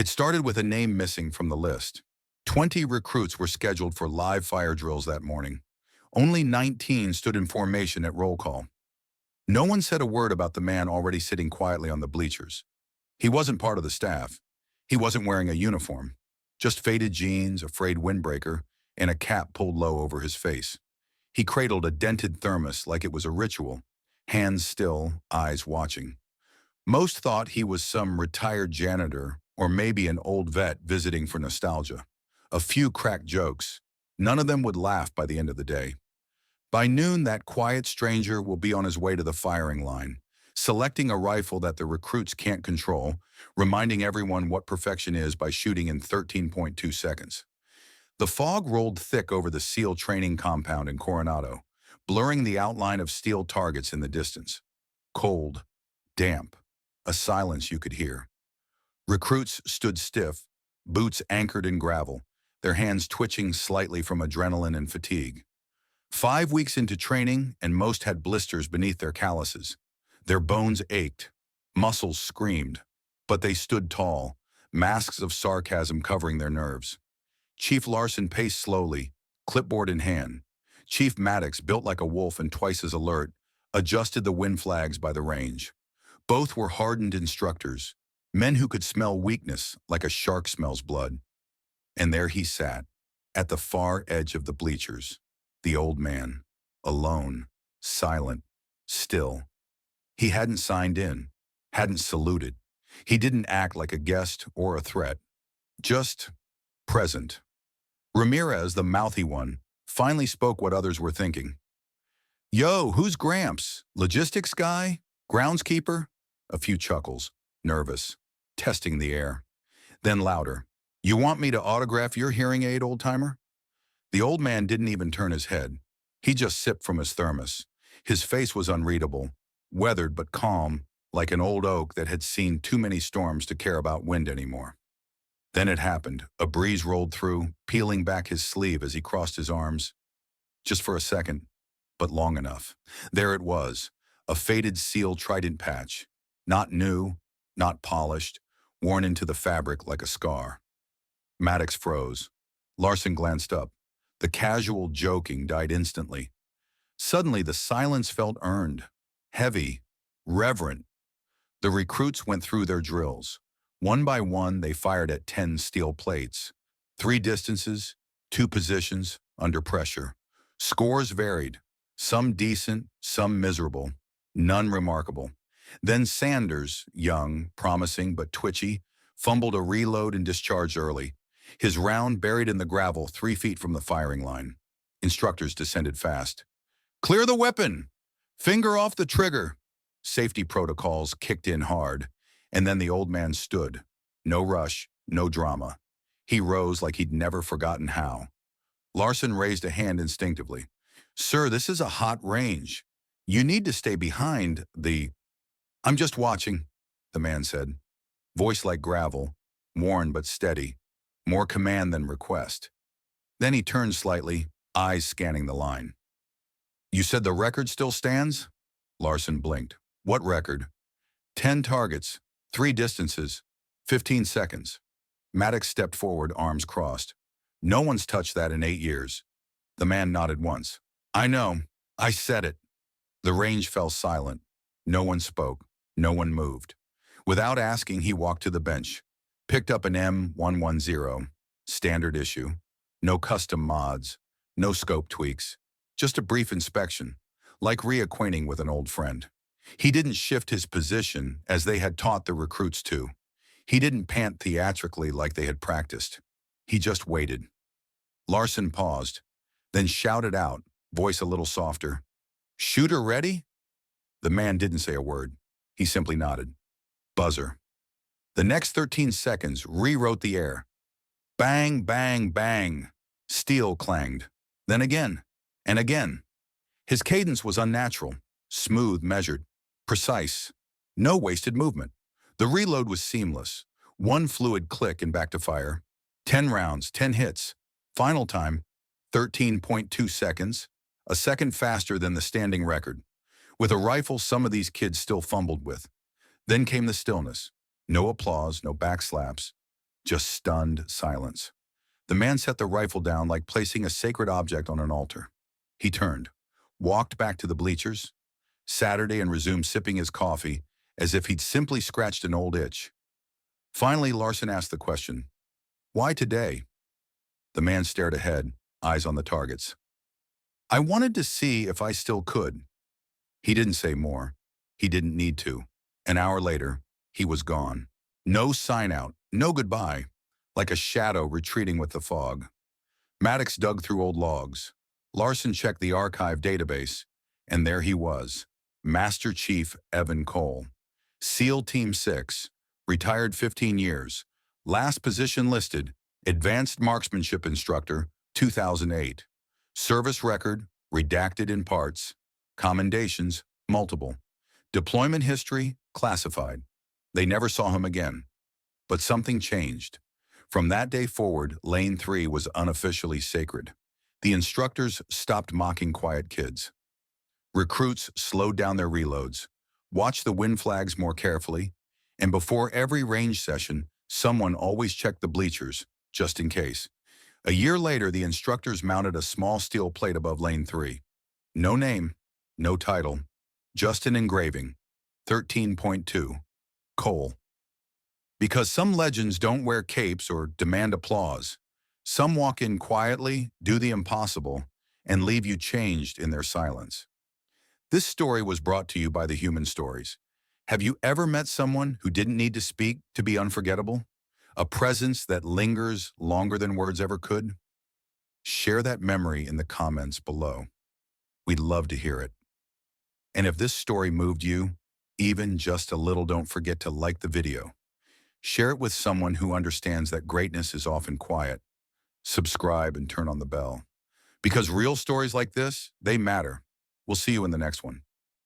It started with a name missing from the list. 20 recruits were scheduled for live fire drills that morning. Only 19 stood in formation at roll call. No one said a word about the man already sitting quietly on the bleachers. He wasn't part of the staff. He wasn't wearing a uniform. Just faded jeans, a frayed windbreaker, and a cap pulled low over his face. He cradled a dented thermos like it was a ritual, hands still, eyes watching. Most thought he was some retired janitor or maybe an old vet visiting for nostalgia. A few cracked jokes. None of them would laugh by the end of the day. By noon, that quiet stranger will be on his way to the firing line, selecting a rifle that the recruits can't control, reminding everyone what perfection is by shooting in 13.2 seconds. The fog rolled thick over the SEAL training compound in Coronado, blurring the outline of steel targets in the distance. Cold, damp, a silence you could hear. Recruits stood stiff, boots anchored in gravel, their hands twitching slightly from adrenaline and fatigue. 5 weeks into training, and most had blisters beneath their calluses. Their bones ached, muscles screamed, but they stood tall, masks of sarcasm covering their nerves. Chief Larson paced slowly, clipboard in hand. Chief Maddox, built like a wolf and twice as alert, adjusted the wind flags by the range. Both were hardened instructors, men who could smell weakness like a shark smells blood. And there he sat, at the far edge of the bleachers, the old man, alone, silent, still. He hadn't signed in, hadn't saluted. He didn't act like a guest or a threat, just present. Ramirez, the mouthy one, finally spoke what others were thinking. "Yo, who's Gramps? Logistics guy? Groundskeeper?" A few chuckles, nervous, testing the air. Then louder. "You want me to autograph your hearing aid, old-timer?" The old man didn't even turn his head. He just sipped from his thermos. His face was unreadable, weathered but calm, like an old oak that had seen too many storms to care about wind anymore. Then it happened. A breeze rolled through, peeling back his sleeve as he crossed his arms. Just for a second, but long enough. There it was, a faded SEAL trident patch. Not new, not polished, worn into the fabric like a scar. Maddox froze. Larson glanced up. The casual joking died instantly. Suddenly, the silence felt earned, heavy, reverent. The recruits went through their drills. One by one, they fired at 10 steel plates. 3 distances, 2 positions, under pressure. Scores varied, some decent, some miserable, none remarkable. Then Sanders, young, promising but twitchy, fumbled a reload and discharged early. His round buried in the gravel 3 feet from the firing line. Instructors descended fast. "Clear the weapon! Finger off the trigger!" Safety protocols kicked in hard, and then the old man stood. No rush, no drama. He rose like he'd never forgotten how. Larson raised a hand instinctively. "Sir, this is a hot range. You need to stay behind the—" "I'm just watching," the man said. Voice like gravel, worn but steady. More command than request. Then he turned slightly, eyes scanning the line. "You said the record still stands?" Larson blinked. "What record?" 10 targets, 3 distances, 15 seconds. Maddox stepped forward, arms crossed. "No one's touched that in 8 years. The man nodded once. "I know. I said it." The range fell silent. No one spoke. No one moved. Without asking, he walked to the bench. Picked up an M110, standard issue. No custom mods. No scope tweaks. Just a brief inspection, like reacquainting with an old friend. He didn't shift his position as they had taught the recruits to. He didn't pant theatrically like they had practiced. He just waited. Larson paused, then shouted out, voice a little softer, "Shooter ready?" The man didn't say a word. He simply nodded. Buzzer. The next 13 seconds rewrote the air. Bang, bang, bang. Steel clanged. Then again, and again. His cadence was unnatural, smooth, measured, precise. No wasted movement. The reload was seamless. One fluid click and back to fire. 10 rounds, 10 hits. Final time, 13.2 seconds, a second faster than the standing record. With a rifle some of these kids still fumbled with. Then came the stillness. No applause, no backslaps. Just stunned silence. The man set the rifle down like placing a sacred object on an altar. He turned, walked back to the bleachers, Saturday, and resumed sipping his coffee as if he'd simply scratched an old itch. Finally, Larson asked the question, "Why today?" The man stared ahead, eyes on the targets. "I wanted to see if I still could." He didn't say more. He didn't need to. An hour later, he was gone. No sign out, no goodbye, like a shadow retreating with the fog. Maddox dug through old logs. Larson checked the archive database, and there he was, Master Chief Evan Cole. SEAL Team 6, retired 15 years, last position listed, Advanced Marksmanship Instructor, 2008. Service record, redacted in parts. Commendations, multiple. Deployment history, classified. They never saw him again. But something changed. From that day forward, Lane 3 was unofficially sacred. The instructors stopped mocking quiet kids. Recruits slowed down their reloads, watched the wind flags more carefully, and before every range session, someone always checked the bleachers, just in case. A year later, the instructors mounted a small steel plate above Lane 3. No name, no title, just an engraving. 13.2. Cole. Because some legends don't wear capes or demand applause. Some walk in quietly, do the impossible, and leave you changed in their silence. This story was brought to you by The Human Stories. Have you ever met someone who didn't need to speak to be unforgettable? A presence that lingers longer than words ever could? Share that memory in the comments below. We'd love to hear it. And if this story moved you, even just a little, don't forget to like the video. Share it with someone who understands that greatness is often quiet. Subscribe and turn on the bell. Because real stories like this, they matter. We'll see you in the next one.